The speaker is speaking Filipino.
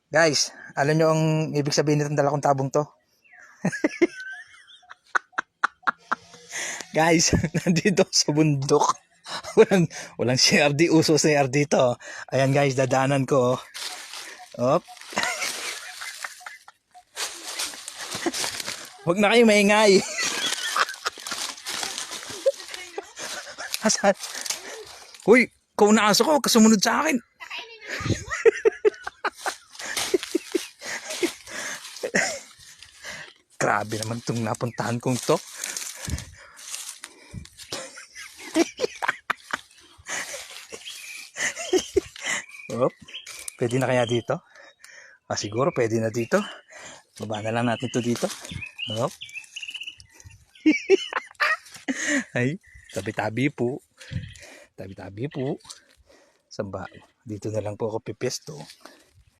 Guys, alam nyo ang ibig sabihin nitong dala kong tabong to? Guys, nandito sa bundok. Walang CRD, uso sa CRD to. Ayan guys, dadaanan ko. Op. Huwag na kayo maingay. Asan? Uy, kung naaso ko, huwag ka sumunod sa akin. Grabe naman itong napuntahan kong to. Op. Pwede na kaya dito? Siguro pwede na dito. Baba na lang natin to dito. Op. Ay, tabi-tabi po. Tabi-tabi po. Samba, dito na lang po ako pipesto.